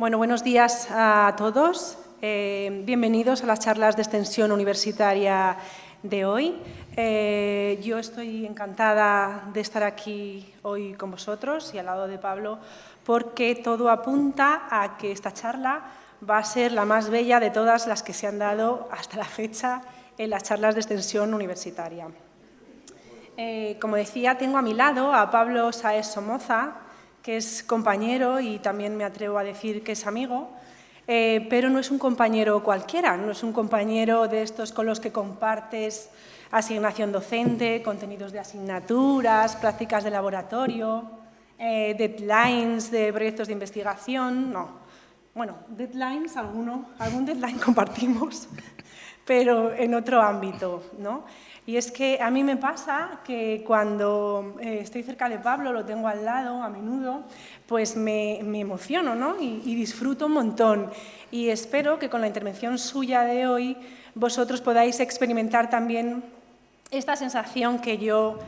Bueno, buenos días a todos. Bienvenidos a las charlas de extensión universitaria de hoy. Yo estoy encantada de estar aquí hoy con vosotros y al lado de Pablo, porque todo apunta a que esta charla va a ser la más bella de todas las que se han dado hasta la fecha en las charlas de extensión universitaria. Como decía, tengo a mi lado a Pablo Sáez Somoza, que es compañero y también me atrevo a decir que es amigo, pero no es un compañero cualquiera, no es un compañero de estos con los que compartes asignación docente, contenidos de asignaturas, prácticas de laboratorio, deadlines de proyectos de investigación, no. Bueno, deadlines, algún deadline compartimos, pero en otro ámbito, ¿no? Y es que a mí me pasa que cuando estoy cerca de Pablo, lo tengo al lado a menudo, pues me emociono, ¿no? y disfruto un montón. Y espero que con la intervención suya de hoy vosotros podáis experimentar también esta sensación que yo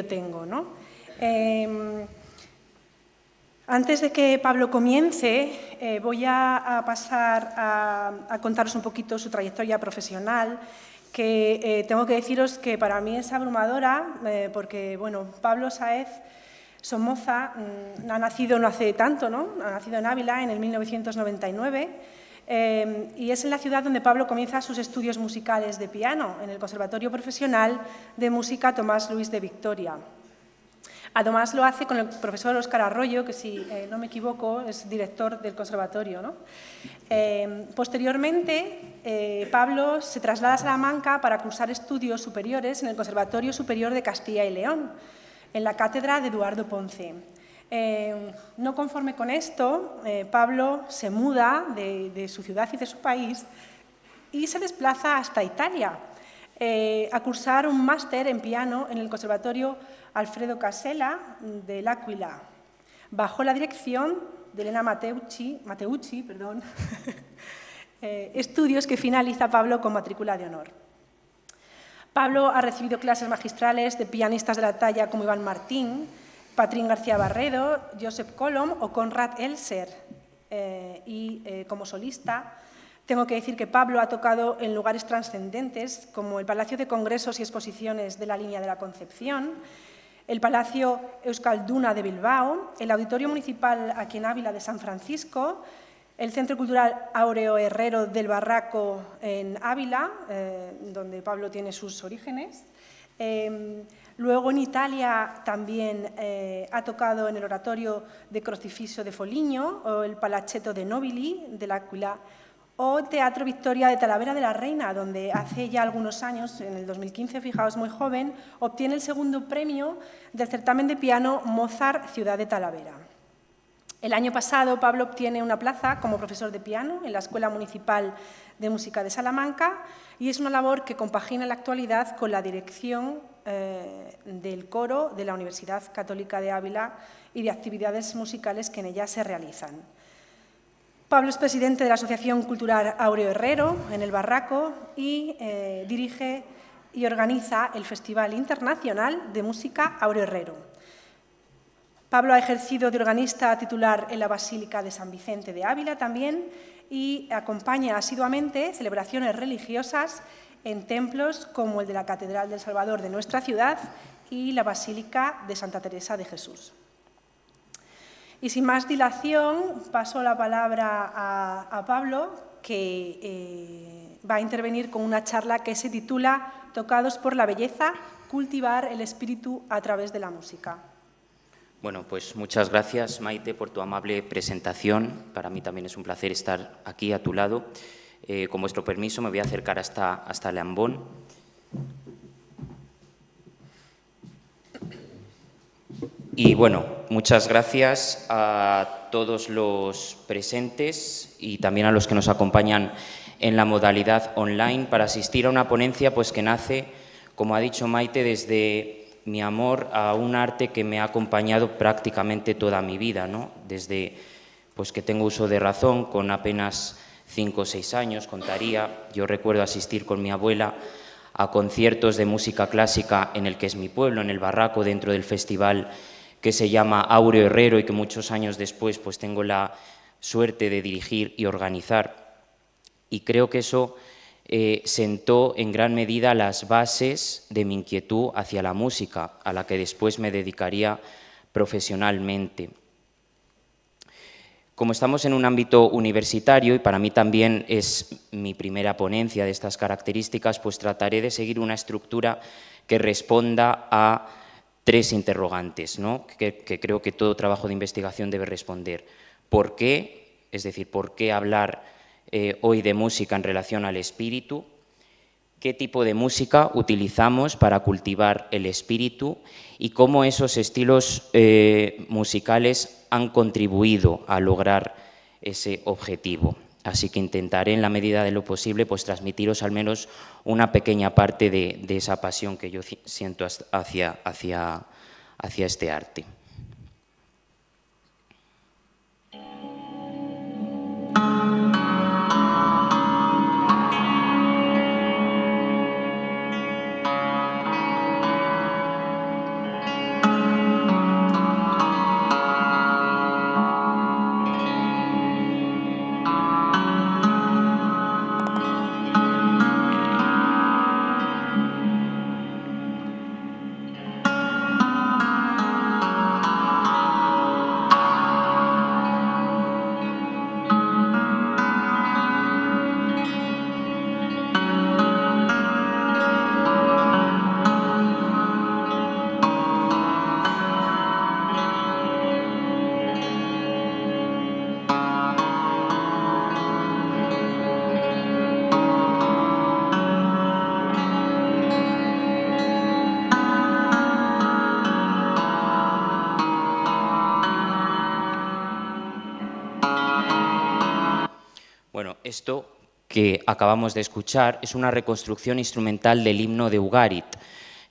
tengo, ¿no? Antes de que Pablo comience, voy a pasar a contaros un poquito su trayectoria profesional, que tengo que deciros que para mí es abrumadora, porque bueno, Pablo Sáez Somoza ha nacido no hace tanto, ¿no? Ha nacido en Ávila en el 1999 y es en la ciudad donde Pablo comienza sus estudios musicales de piano, en el Conservatorio Profesional de Música Tomás Luis de Victoria. Además, lo hace con el profesor Óscar Arroyo, que si no me equivoco es director del conservatorio, ¿no? Posteriormente, Pablo se traslada a Salamanca para cursar estudios superiores en el Conservatorio Superior de Castilla y León, en la cátedra de Eduardo Ponce. No conforme con esto, Pablo se muda de su ciudad y de su país y se desplaza hasta Italia a cursar un máster en piano en el Conservatorio Alfredo Casella de L'Aquila, bajo la dirección de Elena Mateucci, estudios que finaliza Pablo con matrícula de honor. Pablo ha recibido clases magistrales de pianistas de la talla como Iván Martín, Patrín García Barredo, Josep Colom o Konrad Elser. Como solista, tengo que decir que Pablo ha tocado en lugares trascendentes como el Palacio de Congresos y Exposiciones de la Línea de la Concepción, el Palacio Euskalduna de Bilbao, el Auditorio Municipal aquí en Ávila de San Francisco, el Centro Cultural Áureo Herrero del Barraco en Ávila, donde Pablo tiene sus orígenes. Luego en Italia también ha tocado en el Oratorio de Crocifisso de Foligno o el Palacetto de Nobili de L'Aquila o el Teatro Victoria de Talavera de la Reina, donde hace ya algunos años, en el 2015, fijaos, muy joven, obtiene el segundo premio del certamen de piano Mozart Ciudad de Talavera. El año pasado, Pablo obtiene una plaza como profesor de piano en la Escuela Municipal de Música de Salamanca y es una labor que compagina en la actualidad con la dirección del coro de la Universidad Católica de Ávila y de actividades musicales que en ella se realizan. Pablo es presidente de la Asociación Cultural Áureo Herrero en el Barraco y dirige y organiza el Festival Internacional de Música Áureo Herrero. Pablo ha ejercido de organista titular en la Basílica de San Vicente de Ávila también y acompaña asiduamente celebraciones religiosas en templos como el de la Catedral del Salvador de nuestra ciudad y la Basílica de Santa Teresa de Jesús. Y sin más dilación, paso la palabra a Pablo, que va a intervenir con una charla que se titula Tocados por la belleza, cultivar el espíritu a través de la música. Bueno, pues muchas gracias, Maite, por tu amable presentación. Para mí también es un placer estar aquí a tu lado. Con vuestro permiso, me voy a acercar hasta Leambón. Y bueno, muchas gracias a todos los presentes y también a los que nos acompañan en la modalidad online para asistir a una ponencia pues, que nace, como ha dicho Maite, desde mi amor a un arte que me ha acompañado prácticamente toda mi vida, ¿no? Desde pues, que tengo uso de razón, con apenas 5 o 6 años, contaría. Yo recuerdo asistir con mi abuela a conciertos de música clásica en el que es mi pueblo, en el Barraco, dentro del festival que se llama Áureo Herrero y que muchos años después pues tengo la suerte de dirigir y organizar. Y creo que eso sentó en gran medida las bases de mi inquietud hacia la música, a la que después me dedicaría profesionalmente. Como estamos en un ámbito universitario, y para mí también es mi primera ponencia de estas características, pues trataré de seguir una estructura que responda a tres interrogantes, ¿no? que creo que todo trabajo de investigación debe responder. ¿Por qué? Es decir, ¿por qué hablar hoy de música en relación al espíritu? ¿Qué tipo de música utilizamos para cultivar el espíritu? Y cómo esos estilos musicales han contribuido a lograr ese objetivo. Así que intentaré, en la medida de lo posible, pues transmitiros al menos una pequeña parte de esa pasión que yo siento hacia este arte. Bueno, esto que acabamos de escuchar es una reconstrucción instrumental del himno de Ugarit,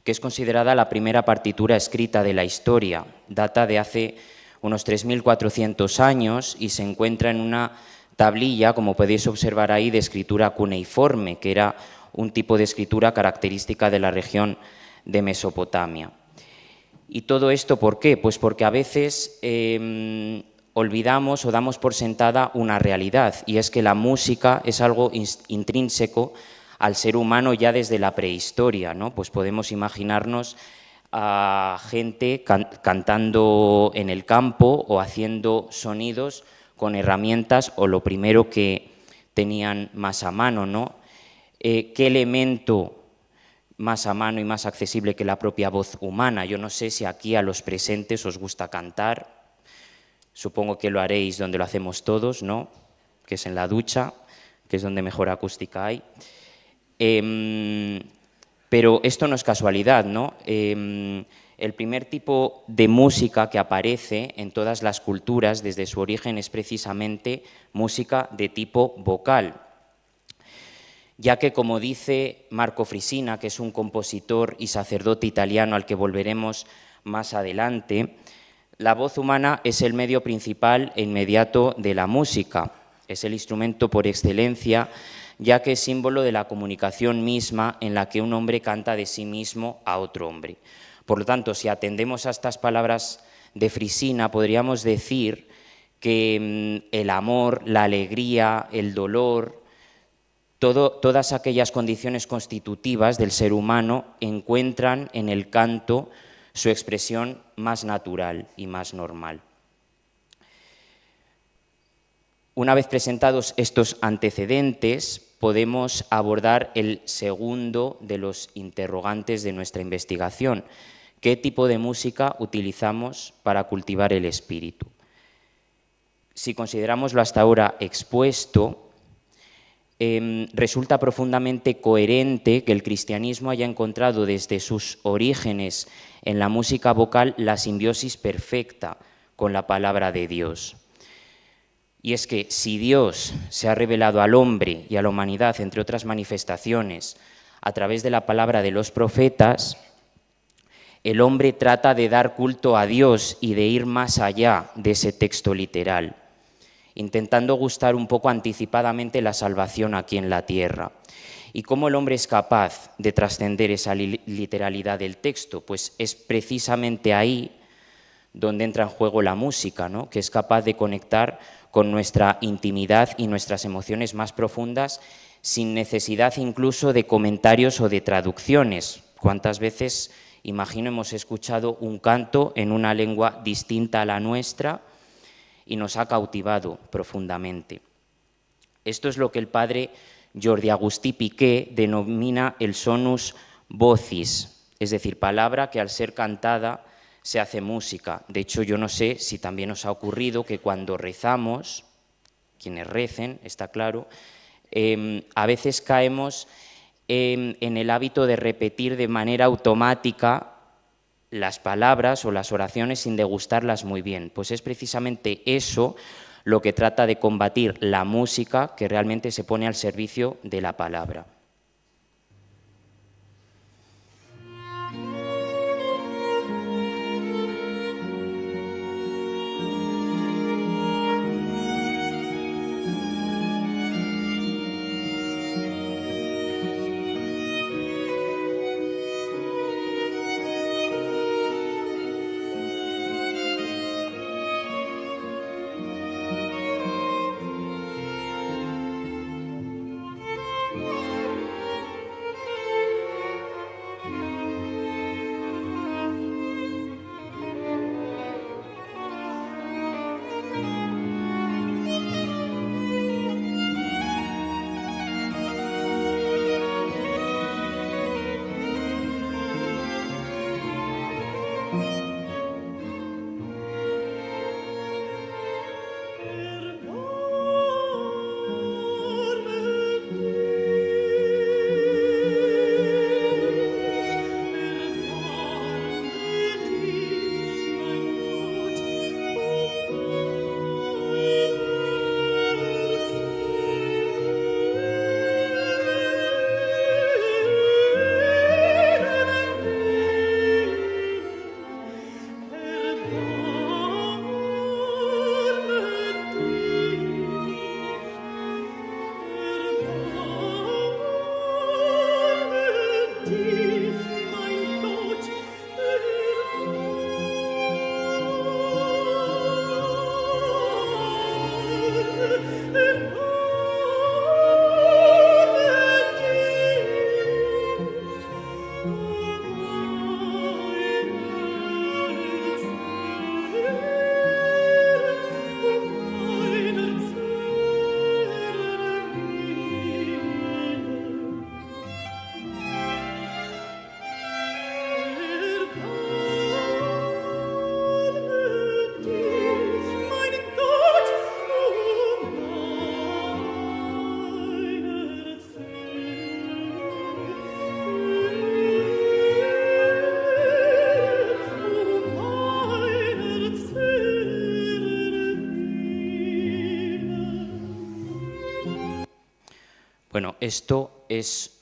que es considerada la primera partitura escrita de la historia. Data de hace unos 3.400 años y se encuentra en una tablilla, como podéis observar ahí, de escritura cuneiforme, que era un tipo de escritura característica de la región de Mesopotamia. ¿Y todo esto por qué? Pues porque a veces olvidamos o damos por sentada una realidad, y es que la música es algo intrínseco al ser humano ya desde la prehistoria, ¿no? Pues podemos imaginarnos a gente cantando en el campo o haciendo sonidos con herramientas o lo primero que tenían más a mano, ¿no? ¿Qué elemento más a mano y más accesible que la propia voz humana? Yo no sé si aquí a los presentes os gusta cantar. Supongo que lo haréis donde lo hacemos todos, ¿no? Que es en la ducha, que es donde mejor acústica hay. Pero esto no es casualidad, ¿no? El primer tipo de música que aparece en todas las culturas desde su origen es precisamente música de tipo vocal, ya que, como dice Marco Frisina, que es un compositor y sacerdote italiano al que volveremos más adelante, la voz humana es el medio principal e inmediato de la música, es el instrumento por excelencia, ya que es símbolo de la comunicación misma en la que un hombre canta de sí mismo a otro hombre. Por lo tanto, si atendemos a estas palabras de Frisina, podríamos decir que el amor, la alegría, el dolor, todas aquellas condiciones constitutivas del ser humano encuentran en el canto su expresión más natural y más normal. Una vez presentados estos antecedentes, podemos abordar el segundo de los interrogantes de nuestra investigación. ¿Qué tipo de música utilizamos para cultivar el espíritu? Si consideramos lo hasta ahora expuesto, resulta profundamente coherente que el cristianismo haya encontrado desde sus orígenes en la música vocal la simbiosis perfecta con la palabra de Dios. Y es que si Dios se ha revelado al hombre y a la humanidad, entre otras manifestaciones, a través de la palabra de los profetas, el hombre trata de dar culto a Dios y de ir más allá de ese texto literal, intentando gustar un poco anticipadamente la salvación aquí en la tierra. ¿Y cómo el hombre es capaz de trascender esa literalidad del texto? Pues es precisamente ahí donde entra en juego la música, ¿no? Que es capaz de conectar con nuestra intimidad y nuestras emociones más profundas sin necesidad incluso de comentarios o de traducciones. ¿Cuántas veces, imagino, hemos escuchado un canto en una lengua distinta a la nuestra y nos ha cautivado profundamente? Esto es lo que el padre Jordi Agustí Piqué denomina el sonus vocis, es decir, palabra que al ser cantada se hace música. De hecho, yo no sé si también os ha ocurrido que cuando rezamos, quienes recen, está claro, a veces caemos en el hábito de repetir de manera automática las palabras o las oraciones sin degustarlas muy bien. Pues es precisamente eso lo que trata de combatir la música que realmente se pone al servicio de la palabra. Bueno, esto es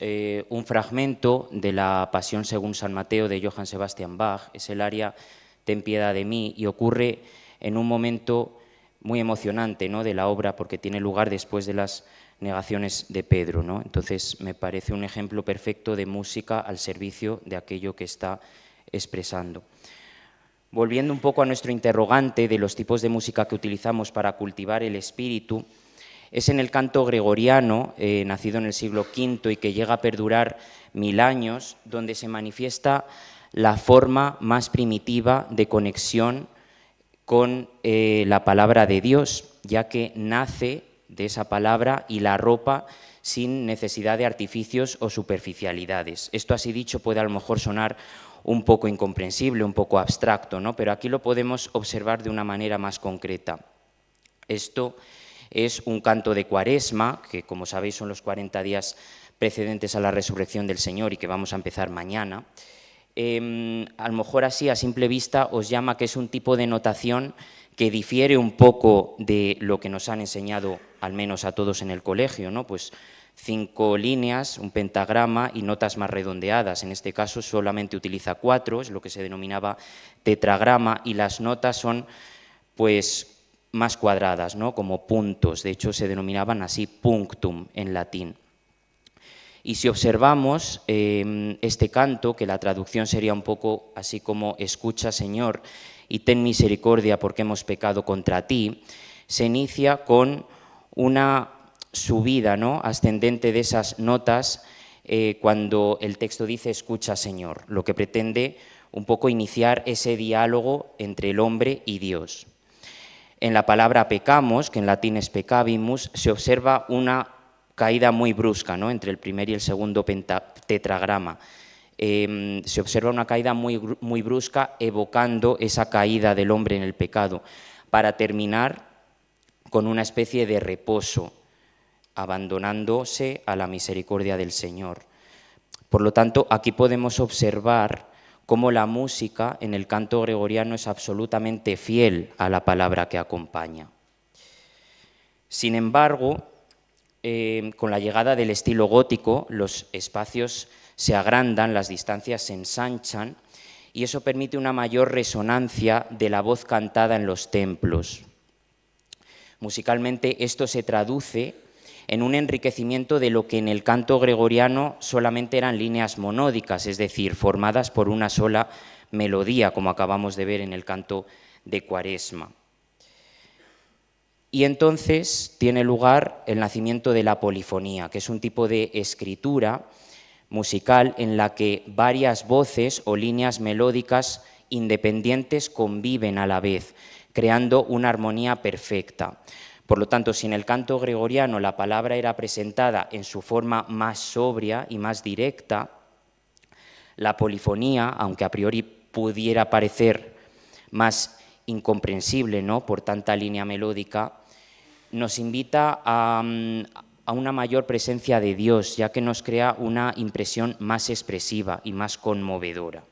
un fragmento de la Pasión según San Mateo de Johann Sebastian Bach, es el aria Ten piedad de mí, y ocurre en un momento muy emocionante, ¿no?, de la obra, porque tiene lugar después de las negaciones de Pedro, ¿no? Entonces me parece un ejemplo perfecto de música al servicio de aquello que está expresando. Volviendo un poco a nuestro interrogante de los tipos de música que utilizamos para cultivar el espíritu, es en el canto gregoriano, nacido en el siglo V y que llega a perdurar 1000 años, donde se manifiesta la forma más primitiva de conexión con la palabra de Dios, ya que nace de esa palabra y la arropa sin necesidad de artificios o superficialidades. Esto así dicho puede a lo mejor sonar un poco incomprensible, un poco abstracto, ¿no? Pero aquí lo podemos observar de una manera más concreta. Esto es un canto de Cuaresma, que como sabéis son los 40 días precedentes a la resurrección del Señor y que vamos a empezar mañana. A lo mejor así a simple vista os llama que es un tipo de notación que difiere un poco de lo que nos han enseñado, al menos a todos en el colegio, ¿no? Pues 5 líneas, un pentagrama y notas más redondeadas. En este caso solamente utiliza 4, es lo que se denominaba tetragrama, y las notas son pues más cuadradas, ¿no?, como puntos. De hecho se denominaban así punctum en latín. Y si observamos este canto, que la traducción sería un poco así como escucha, Señor, y ten misericordia porque hemos pecado contra ti, se inicia con una subida, ¿no?, ascendente de esas notas cuando el texto dice escucha, Señor, lo que pretende un poco iniciar ese diálogo entre el hombre y Dios. En la palabra pecamos, que en latín es peccavimus, se observa una caída muy brusca, ¿no?, entre el primer y el segundo tetragrama. Se observa una caída muy brusca, evocando esa caída del hombre en el pecado, para terminar con una especie de reposo, abandonándose a la misericordia del Señor. Por lo tanto, aquí podemos observar cómo la música en el canto gregoriano es absolutamente fiel a la palabra que acompaña. Sin embargo, con la llegada del estilo gótico, los espacios se agrandan, las distancias se ensanchan, y eso permite una mayor resonancia de la voz cantada en los templos. Musicalmente esto se traduce en un enriquecimiento de lo que en el canto gregoriano solamente eran líneas monódicas, es decir, formadas por una sola melodía, como acabamos de ver en el canto de Cuaresma. Y entonces tiene lugar el nacimiento de la polifonía, que es un tipo de escritura musical en la que varias voces o líneas melódicas independientes conviven a la vez, creando una armonía perfecta. Por lo tanto, si en el canto gregoriano la palabra era presentada en su forma más sobria y más directa, la polifonía, aunque a priori pudiera parecer más incomprensible, ¿no?, por tanta línea melódica, nos invita a una mayor presencia de Dios, ya que nos crea una impresión más expresiva y más conmovedora.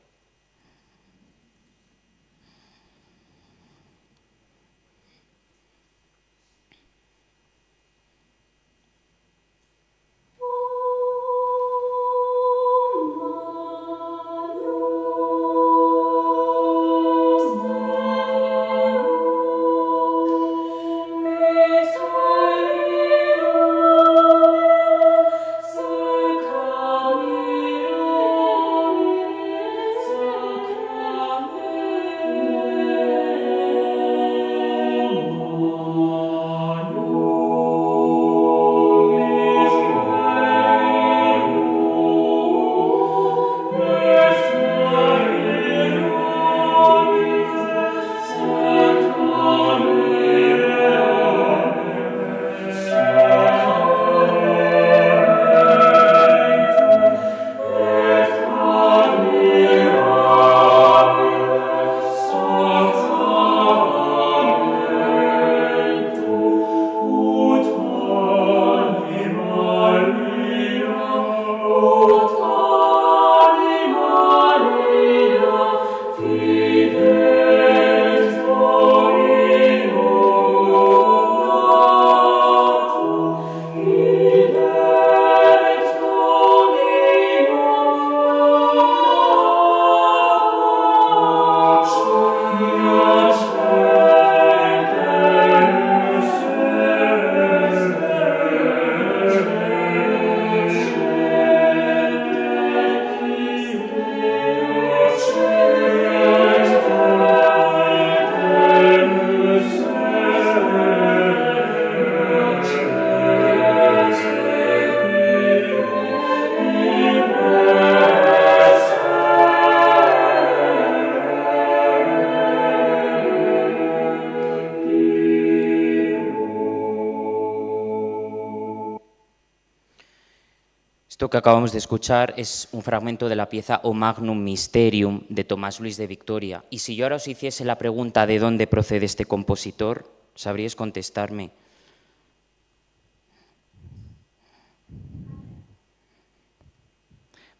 Esto que acabamos de escuchar es un fragmento de la pieza O Magnum Mysterium de Tomás Luis de Victoria. Y si yo ahora os hiciese la pregunta de dónde procede este compositor, ¿sabríais contestarme?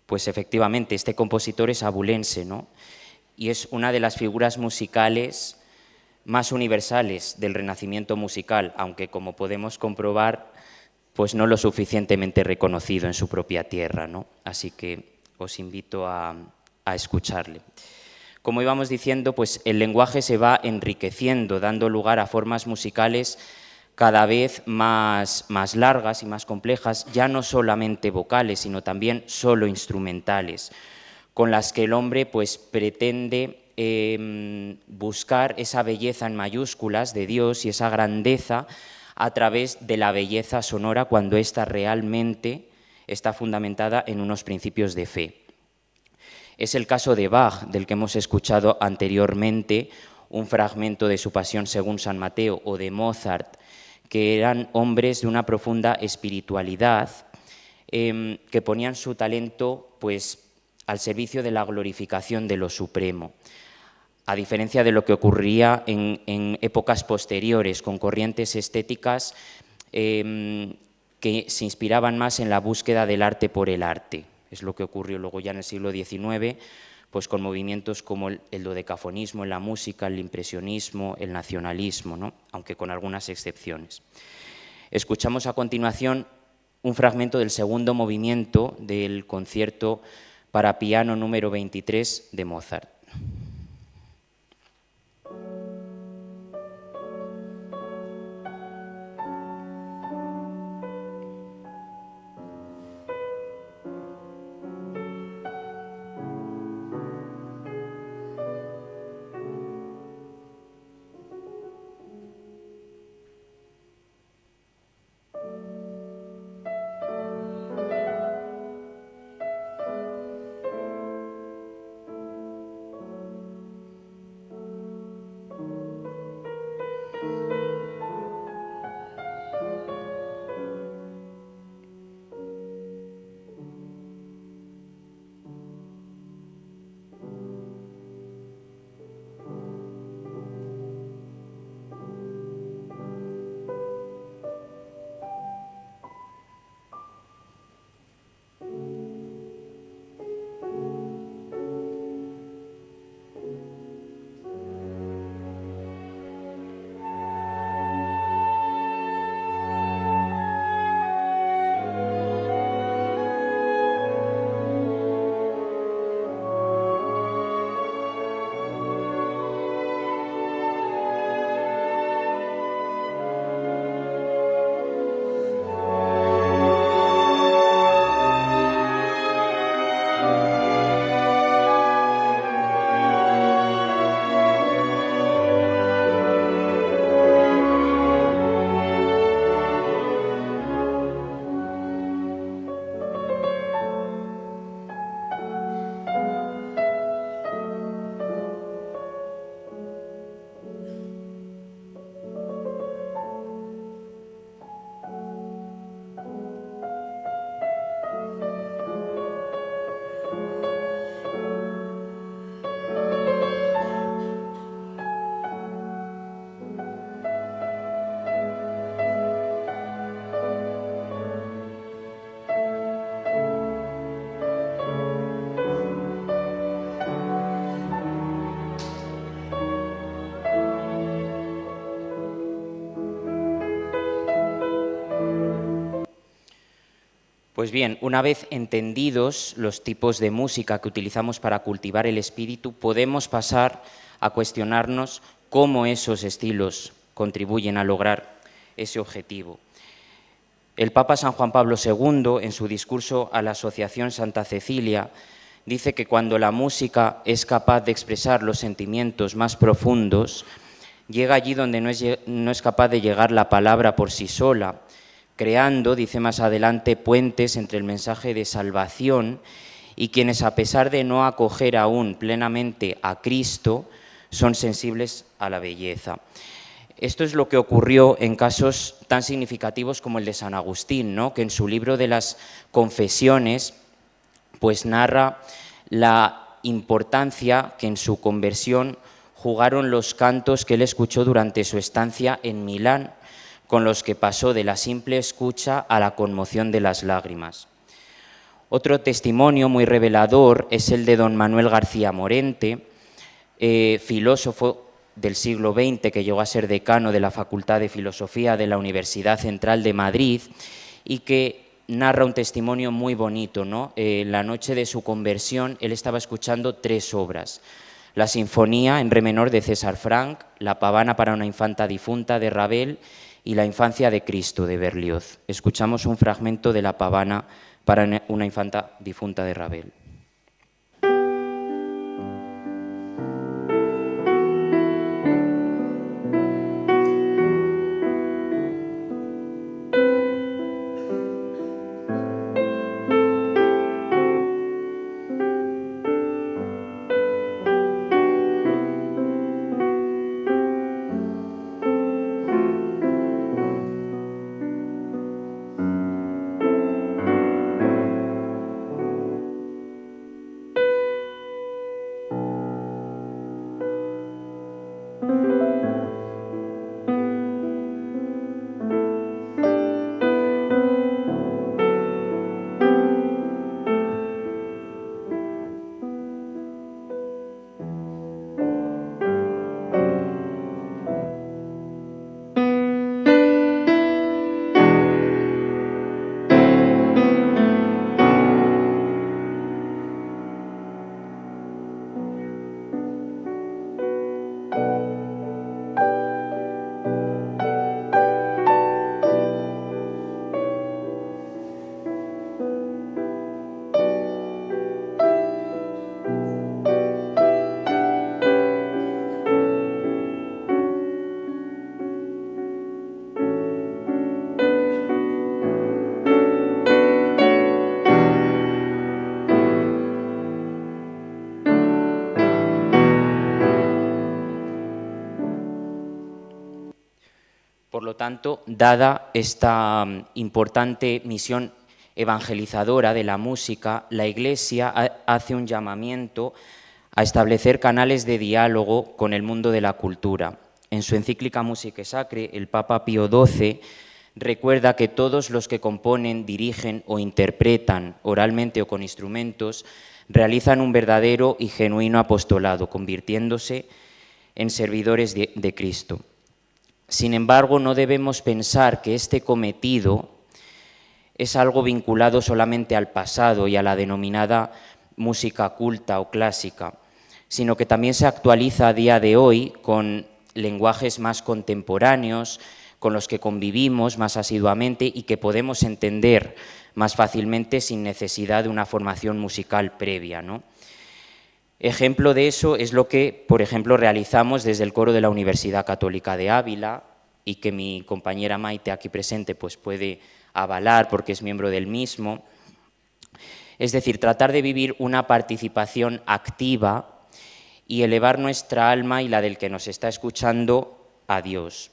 Pues efectivamente, este compositor es abulense, ¿no? Y es una de las figuras musicales más universales del Renacimiento musical, aunque como podemos comprobar, pues no lo suficientemente reconocido en su propia tierra, ¿no? Así que os invito a escucharle. Como íbamos diciendo, pues el lenguaje se va enriqueciendo, dando lugar a formas musicales cada vez más largas y más complejas, ya no solamente vocales, sino también solo instrumentales, con las que el hombre pues pretende buscar esa belleza en mayúsculas de Dios y esa grandeza a través de la belleza sonora cuando ésta realmente está fundamentada en unos principios de fe. Es el caso de Bach, del que hemos escuchado anteriormente un fragmento de su Pasión según San Mateo, o de Mozart, que eran hombres de una profunda espiritualidad, que ponían su talento pues, al servicio de la glorificación de lo supremo, a diferencia de lo que ocurría en épocas posteriores, con corrientes estéticas que se inspiraban más en la búsqueda del arte por el arte. Es lo que ocurrió luego ya en el siglo XIX, pues con movimientos como el dodecafonismo en la música, el impresionismo, el nacionalismo, ¿no? Aunque con algunas excepciones. Escuchamos a continuación un fragmento del segundo movimiento del concierto para piano número 23 de Mozart. Pues bien, una vez entendidos los tipos de música que utilizamos para cultivar el espíritu, podemos pasar a cuestionarnos cómo esos estilos contribuyen a lograr ese objetivo. El Papa San Juan Pablo II, en su discurso a la Asociación Santa Cecilia, dice que cuando la música es capaz de expresar los sentimientos más profundos, llega allí donde no es capaz de llegar la palabra por sí sola, creando, dice más adelante, puentes entre el mensaje de salvación y quienes, a pesar de no acoger aún plenamente a Cristo, son sensibles a la belleza. Esto es lo que ocurrió en casos tan significativos como el de San Agustín, ¿no? Que en su libro de las Confesiones pues narra la importancia que en su conversión jugaron los cantos que él escuchó durante su estancia en Milán, con los que pasó de la simple escucha a la conmoción de las lágrimas. Otro testimonio muy revelador es el de don Manuel García Morente, filósofo del siglo XX que llegó a ser decano de la Facultad de Filosofía de la Universidad Central de Madrid y que narra un testimonio muy bonito, ¿no? La noche de su conversión él estaba escuchando 3 obras: la Sinfonía en re menor de César Franck, la Pavana para una infanta difunta de Ravel y la Infancia de Cristo de Berlioz. Escuchamos un fragmento de la Pavana para una infanta difunta de Ravel. Por lo tanto, dada esta importante misión evangelizadora de la música, la Iglesia hace un llamamiento a establecer canales de diálogo con el mundo de la cultura. En su encíclica Musicae Sacrae, el Papa Pío XII recuerda que todos los que componen, dirigen o interpretan oralmente o con instrumentos realizan un verdadero y genuino apostolado, convirtiéndose en servidores de Cristo. Sin embargo, no debemos pensar que este cometido es algo vinculado solamente al pasado y a la denominada música culta o clásica, sino que también se actualiza a día de hoy con lenguajes más contemporáneos, con los que convivimos más asiduamente y que podemos entender más fácilmente sin necesidad de una formación musical previa, ¿no? Ejemplo de eso es lo que, por ejemplo, realizamos desde el coro de la Universidad Católica de Ávila y que mi compañera Maite aquí presente pues puede avalar porque es miembro del mismo. Es decir, tratar de vivir una participación activa y elevar nuestra alma y la del que nos está escuchando a Dios.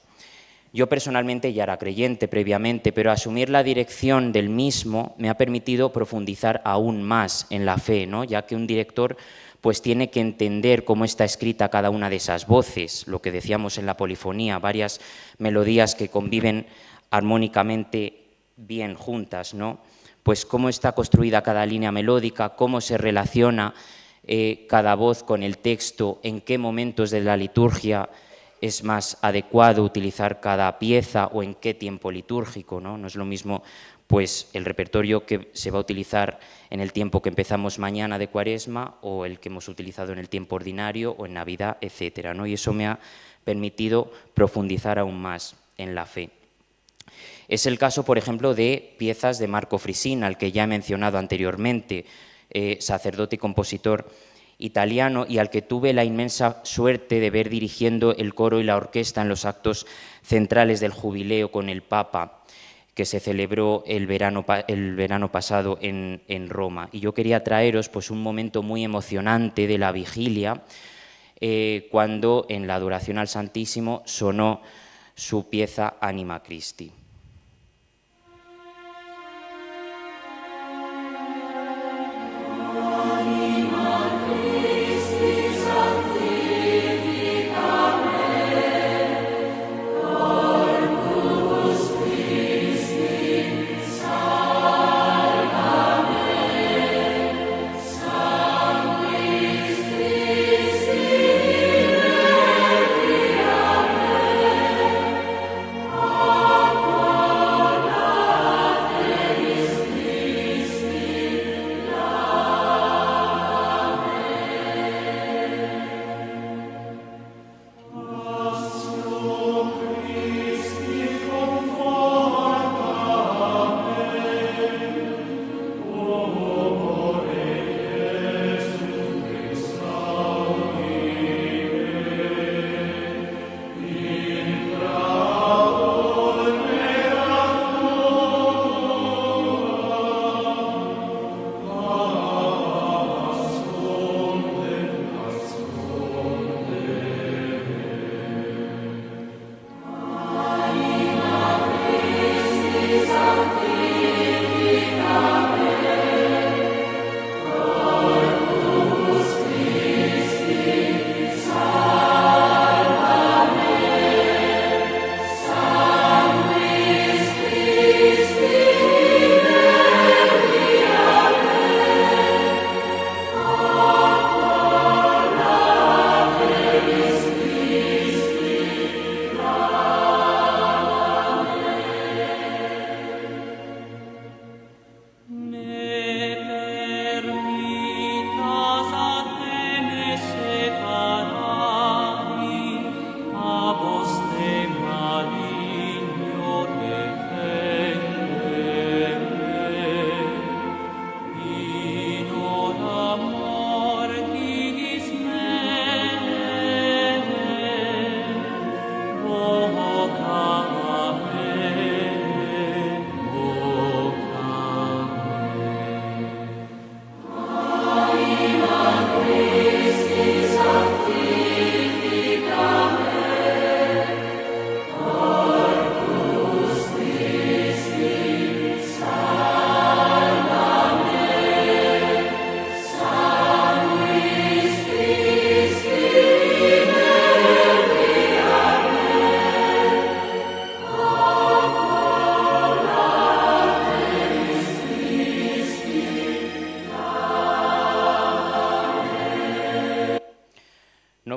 Yo personalmente ya era creyente previamente, pero asumir la dirección del mismo me ha permitido profundizar aún más en la fe, ¿no? Ya que un director pues tiene que entender cómo está escrita cada una de esas voces, lo que decíamos en la polifonía, varias melodías que conviven armónicamente bien juntas, ¿no? Pues cómo está construida cada línea melódica, cómo se relaciona cada voz con el texto, en qué momentos de la liturgia es más adecuado utilizar cada pieza o en qué tiempo litúrgico, ¿no? No es lo mismo pues, el repertorio que se va a utilizar en el tiempo que empezamos mañana de Cuaresma o el que hemos utilizado en el tiempo ordinario o en Navidad, etcétera, ¿no? Y eso me ha permitido profundizar aún más en la fe. Es el caso, por ejemplo, de piezas de Marco Frisina, al que ya he mencionado anteriormente, sacerdote y compositor italiano y al que tuve la inmensa suerte de ver dirigiendo el coro y la orquesta en los actos centrales del jubileo con el Papa, que se celebró el verano pasado en Roma. Y yo quería traeros pues, un momento muy emocionante de la vigilia, cuando en la adoración al Santísimo sonó su pieza Anima Christi. Oh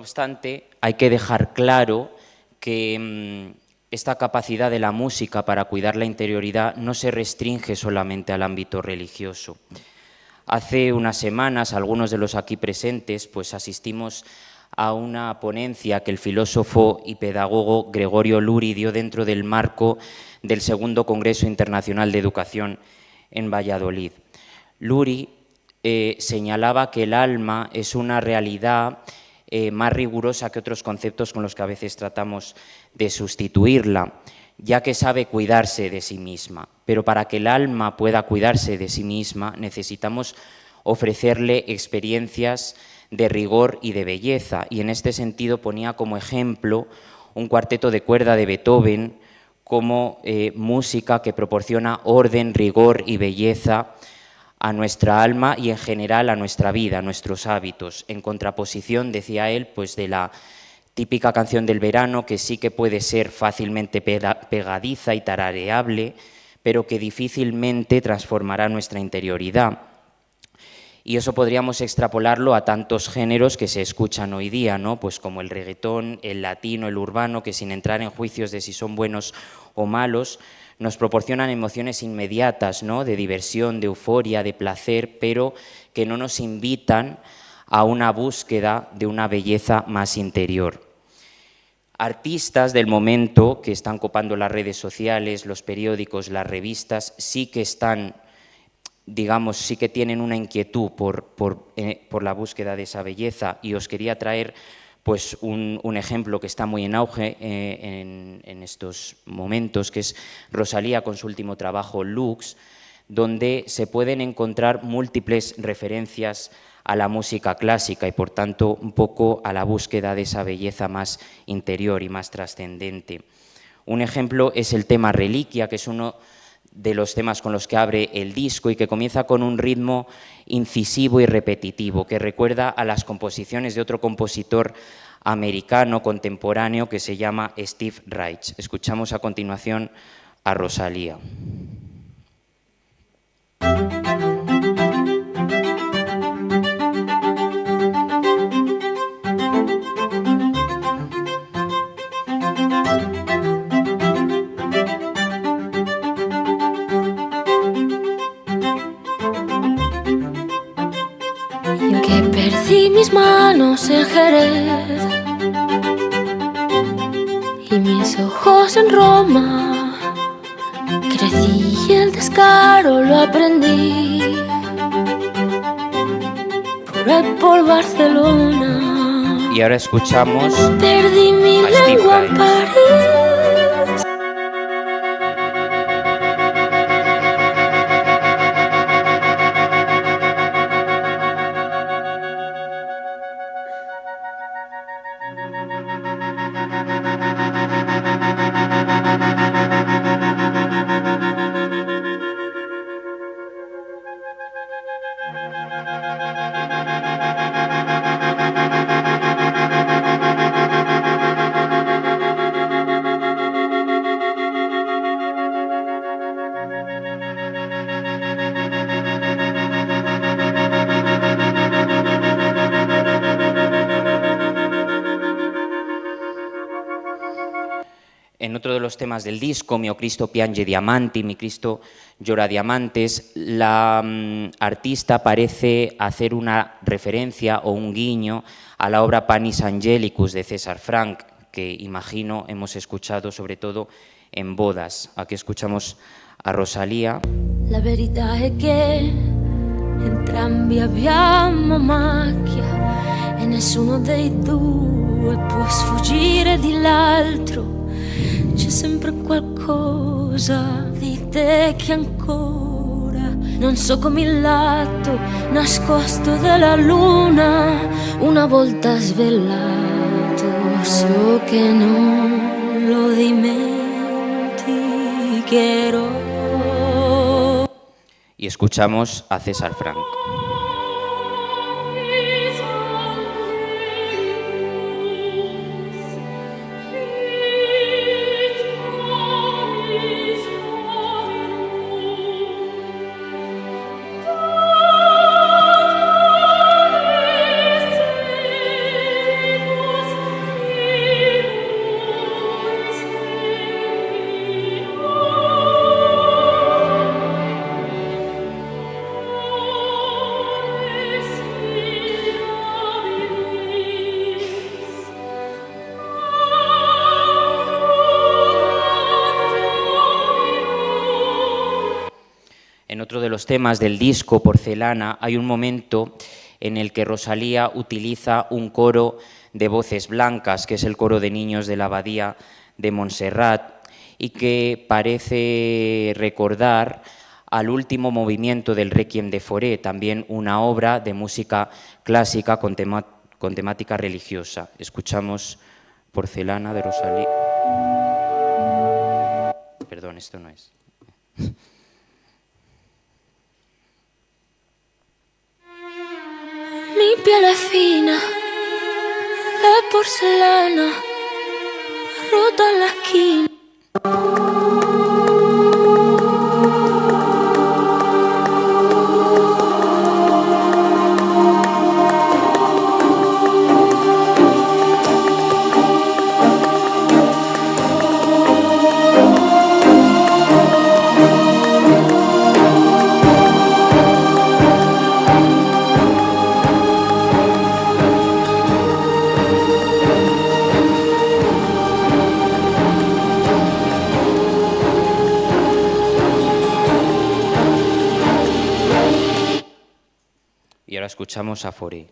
obstante, hay que dejar claro que esta capacidad de la música para cuidar la interioridad no se restringe solamente al ámbito religioso. Hace unas semanas, algunos de los aquí presentes, pues asistimos a una ponencia que el filósofo y pedagogo Gregorio Luri dio dentro del marco del segundo Congreso Internacional de Educación en Valladolid. Luri señalaba que el alma es una realidad más rigurosa que otros conceptos con los que a veces tratamos de sustituirla, ya que sabe cuidarse de sí misma. Pero para que el alma pueda cuidarse de sí misma necesitamos ofrecerle experiencias de rigor y de belleza, y en este sentido ponía como ejemplo un cuarteto de cuerda de Beethoven como música que proporciona orden, rigor y belleza a nuestra alma y en general a nuestra vida, a nuestros hábitos, en contraposición, decía él, pues de la típica canción del verano, que sí que puede ser fácilmente pegadiza y tarareable, pero que difícilmente transformará nuestra interioridad. Y eso podríamos extrapolarlo a tantos géneros que se escuchan hoy día, ¿no? Pues como el reggaetón, el latino, el urbano, que sin entrar en juicios de si son buenos o malos, nos proporcionan emociones inmediatas, ¿no? De diversión, de euforia, de placer, pero que no nos invitan a una búsqueda de una belleza más interior. Artistas del momento que están copando las redes sociales, los periódicos, las revistas, sí que están, digamos, sí que tienen una inquietud por la búsqueda de esa belleza, y os quería traer pues un ejemplo que está muy en auge en estos momentos, que es Rosalía con su último trabajo, Lux, donde se pueden encontrar múltiples referencias a la música clásica y, por tanto, un poco a la búsqueda de esa belleza más interior y más trascendente. Un ejemplo es el tema Reliquia, que es uno de los temas con los que abre el disco y que comienza con un ritmo incisivo y repetitivo que recuerda a las composiciones de otro compositor americano contemporáneo que se llama Steve Reich. Escuchamos a continuación a Rosalía. Mis manos en Jerez y mis ojos en Roma. Crecí y el descaro lo aprendí por Barcelona. Y ahora escuchamos Perdí mi lengua en París. En otro de los temas del disco, Mio Cristo piange diamanti, mi Cristo llora diamantes, la artista parece hacer una referencia o un guiño a la obra Panis Angelicus de César Franck, que imagino hemos escuchado sobre todo en bodas. Aquí escuchamos a Rosalía. La verità è che entrambi abbiamo macchia e nessuno dei due può sfuggire di l'altro. C'è sempre qualcosa di te che ancora non so come il lato nascosto della luna. Una volta svelato so che non lo dimenticherò. Y escuchamos a César Franck. en otro de los temas del disco, Porcelana, hay un momento en el que Rosalía utiliza un coro de voces blancas, que es el coro de niños de la Abadía de Montserrat, y que parece recordar al último movimiento del Requiem de Fauré, también una obra de música clásica con temática religiosa. Escuchamos Porcelana de Rosalía. Perdón, esto no es. Mi piel es fina, de porcelana, rota en la esquina. Y ahora escuchamos a Fauré.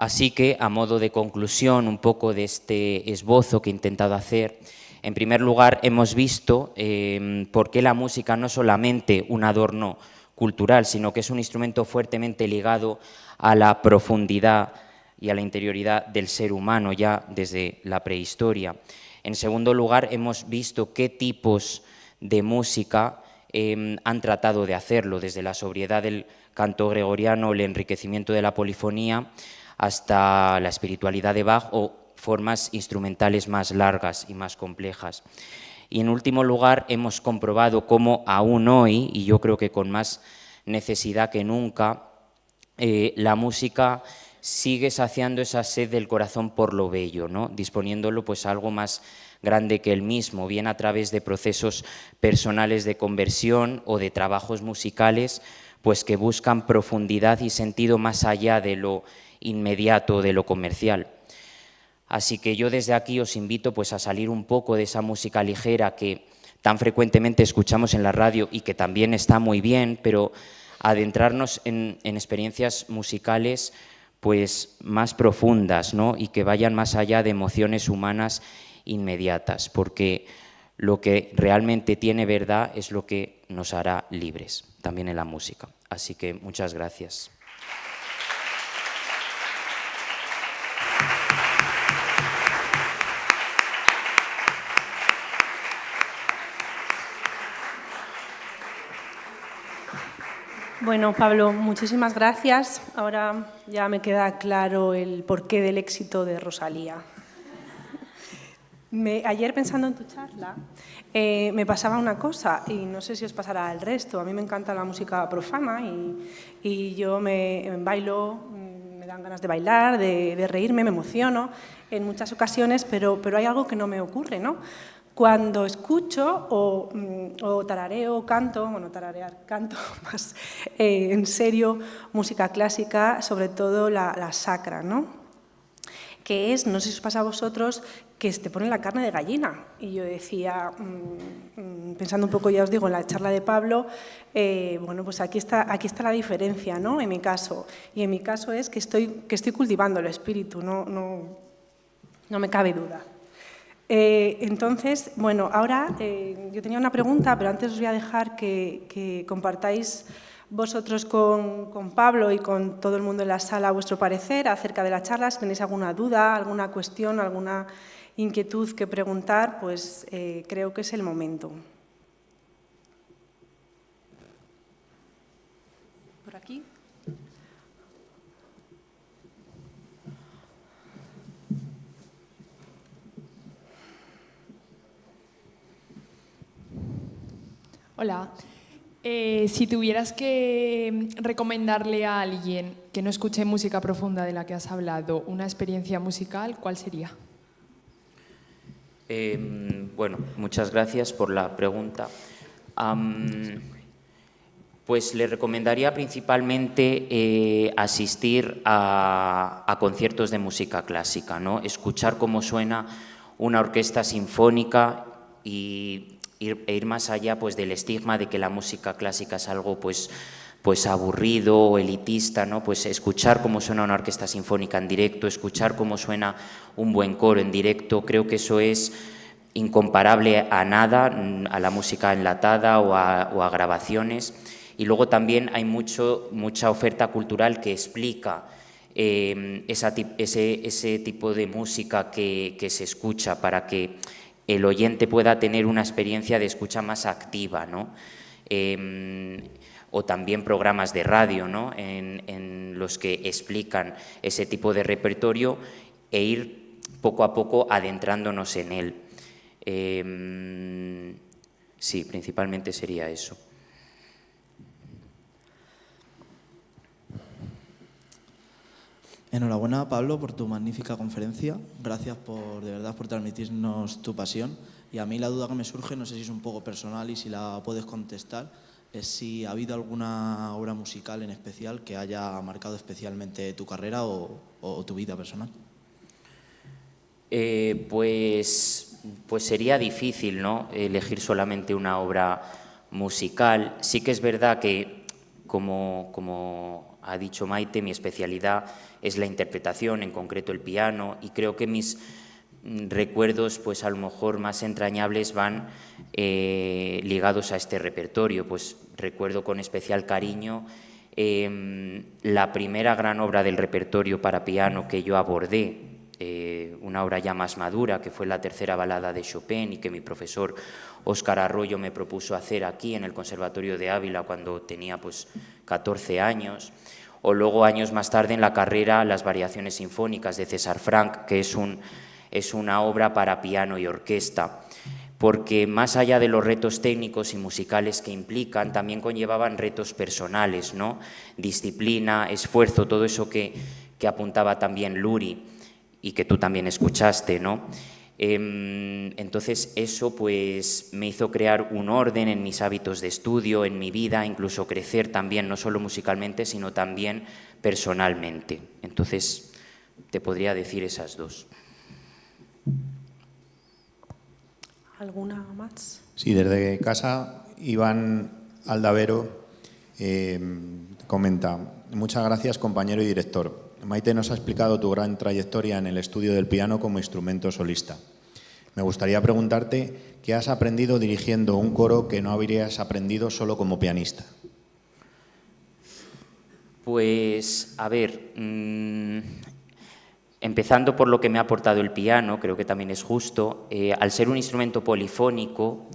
Así que, a modo de conclusión un poco de este esbozo que he intentado hacer, en primer lugar hemos visto por qué la música no es solamente un adorno cultural, sino que es un instrumento fuertemente ligado a la profundidad y a la interioridad del ser humano ya desde la prehistoria. En segundo lugar, hemos visto qué tipos de música han tratado de hacerlo, desde la sobriedad del canto gregoriano, el enriquecimiento de la polifonía, hasta la espiritualidad de Bach o formas instrumentales más largas y más complejas. Y en último lugar, hemos comprobado cómo aún hoy, y yo creo que con más necesidad que nunca, la música sigue saciando esa sed del corazón por lo bello, ¿no? Disponiéndolo pues a algo más grande que él mismo, bien a través de procesos personales de conversión o de trabajos musicales pues que buscan profundidad y sentido más allá de lo inmediato, de lo comercial. Así que yo desde aquí os invito pues a salir un poco de esa música ligera que tan frecuentemente escuchamos en la radio y que también está muy bien, pero adentrarnos en experiencias musicales pues más profundas, ¿no? Y que vayan más allá de emociones humanas inmediatas, porque lo que realmente tiene verdad es lo que nos hará libres, también en la música. Así que muchas gracias. Bueno, Pablo, muchísimas gracias. Ahora ya me queda claro el porqué del éxito de Rosalía. Ayer, pensando en tu charla, me pasaba una cosa, y no sé si os pasará al resto. A mí me encanta la música profana y yo me bailo, me dan ganas de bailar, de reírme, me emociono en muchas ocasiones, pero hay algo que no me ocurre, ¿no? Cuando escucho o tarareo o canto, bueno, tararear, canto más en serio, música clásica, sobre todo la sacra, ¿no? Que es, no sé si os pasa a vosotros, que te pone la carne de gallina. Y yo decía, pensando un poco, ya os digo, en la charla de Pablo, bueno, pues aquí está la diferencia, ¿no? En mi caso. Y en mi caso es que estoy cultivando el espíritu, no me cabe duda. Entonces, bueno, ahora yo tenía una pregunta, pero antes os voy a dejar que compartáis vosotros con Pablo y con todo el mundo en la sala vuestro parecer acerca de la charla. Si tenéis alguna duda, alguna cuestión, alguna inquietud que preguntar, pues creo que es el momento. Hola. Si tuvieras que recomendarle a alguien que no escuche música profunda de la que has hablado una experiencia musical, ¿cuál sería? Bueno, muchas gracias por la pregunta. Pues le recomendaría principalmente asistir a conciertos de música clásica, ¿no? Escuchar cómo suena una orquesta sinfónica e ir más allá, pues, del estigma de que la música clásica es algo pues aburrido o elitista, ¿no? Pues escuchar cómo suena una orquesta sinfónica en directo, escuchar cómo suena un buen coro en directo, creo que eso es incomparable a nada, a la música enlatada o a grabaciones. Y luego también hay mucha oferta cultural que explica ese tipo de música que se escucha, para que el oyente pueda tener una experiencia de escucha más activa, ¿no? O también programas de radio, ¿no? en los que explican ese tipo de repertorio e ir poco a poco adentrándonos en él. Sí, principalmente sería eso. Enhorabuena, Pablo, por tu magnífica conferencia. Gracias de verdad por transmitirnos tu pasión. Y a mí la duda que me surge, no sé si es un poco personal y si la puedes contestar, es si ha habido alguna obra musical en especial que haya marcado especialmente tu carrera o tu vida personal. Pues sería difícil, ¿no?, elegir solamente una obra musical. Sí que es verdad que, como ha dicho Maite, mi especialidad es la interpretación, en concreto el piano, y creo que mis recuerdos, pues a lo mejor más entrañables, van ligados a este repertorio. Pues recuerdo con especial cariño la primera gran obra del repertorio para piano que yo abordé, una obra ya más madura, que fue la tercera balada de Chopin, y que mi profesor Óscar Arroyo me propuso hacer aquí en el Conservatorio de Ávila cuando tenía pues 14 años. O luego, años más tarde en la carrera, las Variaciones Sinfónicas de César Franck, que es una obra para piano y orquesta, porque más allá de los retos técnicos y musicales que implican, también conllevaban retos personales, ¿no? Disciplina, esfuerzo, todo eso que apuntaba también Luri y que tú también escuchaste, ¿no? Entonces eso pues me hizo crear un orden en mis hábitos de estudio, en mi vida, incluso crecer también, no solo musicalmente, sino también personalmente. Entonces te podría decir esas dos. ¿Alguna más? Sí, desde casa, Iván Aldavero comenta: muchas gracias, compañero y director. Maite nos ha explicado tu gran trayectoria en el estudio del piano como instrumento solista. Me gustaría preguntarte qué has aprendido dirigiendo un coro que no habrías aprendido solo como pianista. Pues, a ver, empezando por lo que me ha aportado el piano, creo que también es justo. Al ser un instrumento polifónico,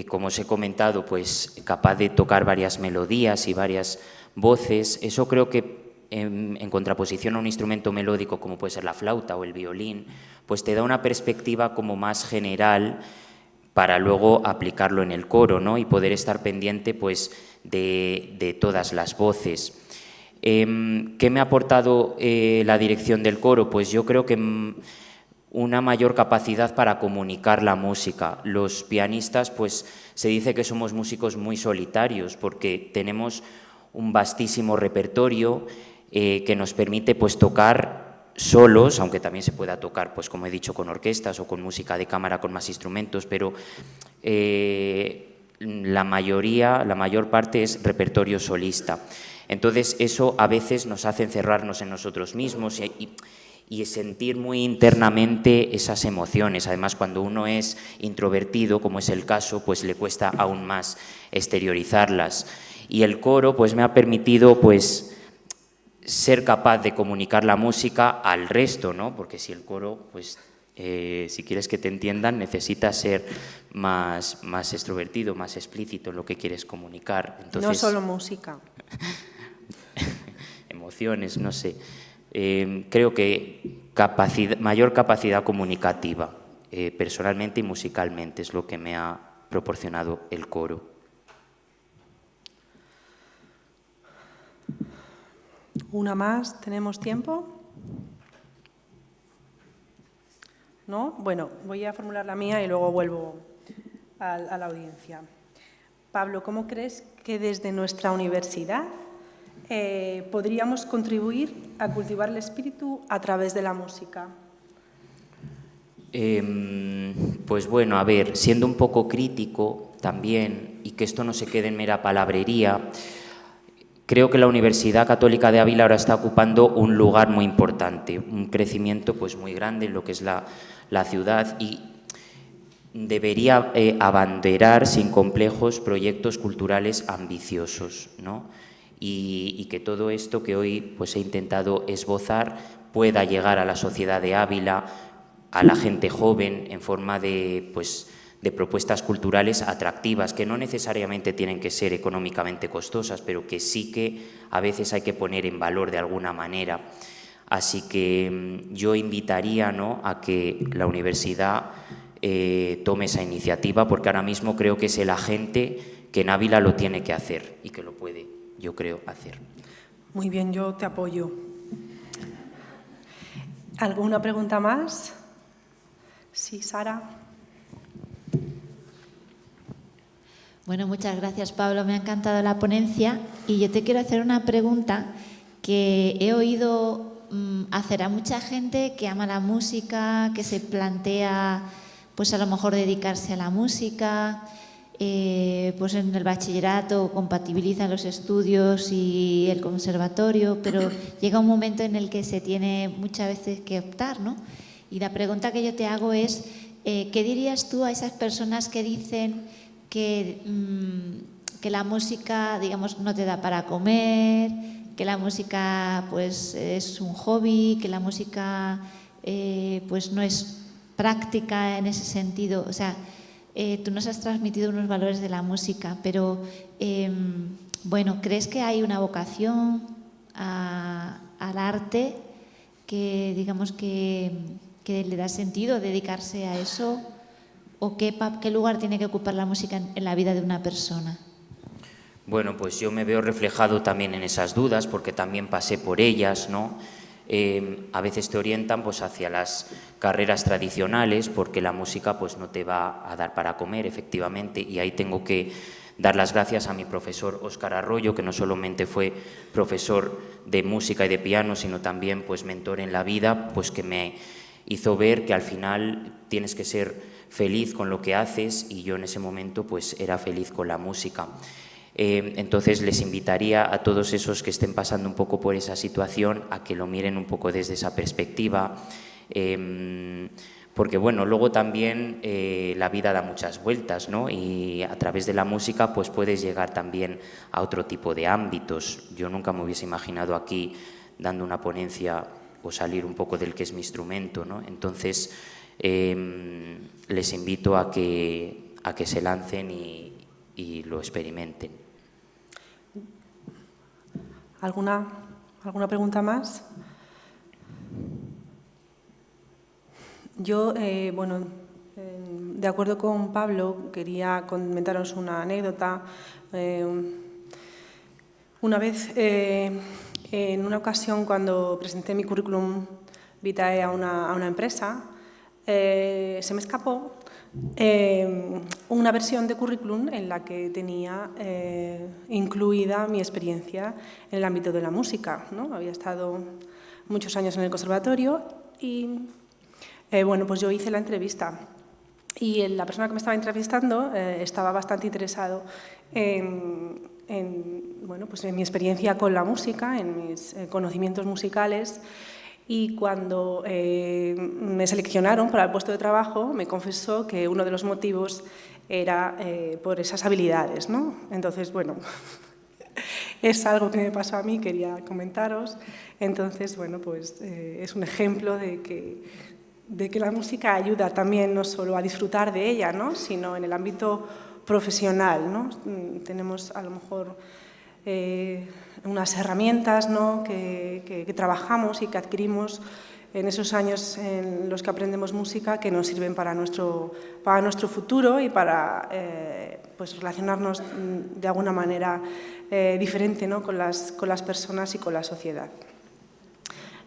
como os he comentado, pues capaz de tocar varias melodías y varias voces, eso creo que en contraposición a un instrumento melódico como puede ser la flauta o el violín, pues te da una perspectiva como más general para luego aplicarlo en el coro, ¿no? Y poder estar pendiente pues de todas las voces. ¿Qué me ha aportado la dirección del coro? Pues yo creo que una mayor capacidad para comunicar la música. Los pianistas, pues se dice que somos músicos muy solitarios porque tenemos un vastísimo repertorio que nos permite pues tocar solos, aunque también se pueda tocar, pues como he dicho, con orquestas o con música de cámara, con más instrumentos, pero la mayor parte es repertorio solista. Entonces eso a veces nos hace encerrarnos en nosotros mismos y sentir muy internamente esas emociones. Además, cuando uno es introvertido, como es el caso, pues le cuesta aún más exteriorizarlas. Y el coro pues me ha permitido pues ser capaz de comunicar la música al resto, ¿no? Porque si el coro, pues si quieres que te entiendan, necesitas ser más extrovertido, más explícito en lo que quieres comunicar. Entonces, no solo música. Emociones, no sé. Creo que mayor capacidad comunicativa, personalmente y musicalmente, es lo que me ha proporcionado el coro. ¿Una más? ¿Tenemos tiempo? ¿No? Bueno, voy a formular la mía y luego vuelvo a la audiencia. Pablo, ¿cómo crees que desde nuestra universidad podríamos contribuir a cultivar el espíritu a través de la música? Pues bueno, a ver, siendo un poco crítico también, y que esto no se quede en mera palabrería, creo que la Universidad Católica de Ávila ahora está ocupando un lugar muy importante, un crecimiento pues muy grande en lo que es la ciudad, y debería abanderar sin complejos proyectos culturales ambiciosos, ¿no? Y que todo esto que hoy pues he intentado esbozar pueda llegar a la sociedad de Ávila, a la gente joven, en forma de propuestas culturales atractivas, que no necesariamente tienen que ser económicamente costosas, pero que sí que a veces hay que poner en valor de alguna manera. Así que yo invitaría, ¿no?, a que la universidad tome esa iniciativa, porque ahora mismo creo que es el agente que en Ávila lo tiene que hacer y que lo puede, yo creo, hacer. Muy bien, yo te apoyo. ¿Alguna pregunta más? Sí, Sara. Bueno, muchas gracias, Pablo. Me ha encantado la ponencia y yo te quiero hacer una pregunta que he oído hacer a mucha gente que ama la música, que se plantea, pues a lo mejor dedicarse a la música, pues en el bachillerato compatibilizan los estudios y el conservatorio, pero llega un momento en el que se tiene muchas veces que optar, ¿no? Y la pregunta que yo te hago es, ¿qué dirías tú a esas personas que dicen que la música, digamos, no te da para comer, que la música pues es un hobby, que la música pues no es práctica en ese sentido? O sea, tú nos has transmitido unos valores de la música, pero bueno, ¿crees que hay una vocación al arte que, digamos, que le da sentido dedicarse a eso? ¿O qué lugar tiene que ocupar la música en la vida de una persona? Bueno, pues yo me veo reflejado también en esas dudas, porque también pasé por ellas, ¿no? A veces te orientan pues hacia las carreras tradicionales, porque la música pues no te va a dar para comer, efectivamente, y ahí tengo que dar las gracias a mi profesor Óscar Arroyo, que no solamente fue profesor de música y de piano, sino también pues mentor en la vida, pues que me hizo ver que al final tienes que ser feliz con lo que haces, y yo en ese momento pues era feliz con la música. Entonces les invitaría a todos esos que estén pasando un poco por esa situación a que lo miren un poco desde esa perspectiva, porque bueno, luego también la vida da muchas vueltas, ¿no? Y a través de la música pues puedes llegar también a otro tipo de ámbitos. Yo nunca me hubiese imaginado aquí dando una ponencia o salir un poco del que es mi instrumento, ¿no? Entonces les invito a que se lancen y lo experimenten. ¿Alguna pregunta más? Yo, bueno, de acuerdo con Pablo, quería comentaros una anécdota. Una vez, en una ocasión, cuando presenté mi currículum vitae a una empresa, se me escapó una versión de currículum en la que tenía incluida mi experiencia en el ámbito de la música, ¿no? Había estado muchos años en el conservatorio y bueno, pues yo hice la entrevista y la persona que me estaba entrevistando estaba bastante interesado bueno, pues en mi experiencia con la música, en mis conocimientos musicales. Y cuando me seleccionaron para el puesto de trabajo, me confesó que uno de los motivos era por esas habilidades, ¿no? Entonces, bueno, es algo que me pasó a mí, quería comentaros. Entonces, bueno, pues es un ejemplo de que la música ayuda también no solo a disfrutar de ella, ¿no?, sino en el ámbito profesional, ¿no? Tenemos a lo mejor unas herramientas, ¿no?, que trabajamos y que adquirimos en esos años en los que aprendemos música que nos sirven para nuestro futuro y para pues relacionarnos de alguna manera diferente, ¿no? con las personas y con la sociedad.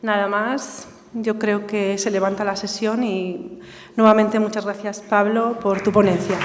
Nada más, yo creo que se levanta la sesión y nuevamente muchas gracias, Pablo, por tu ponencia.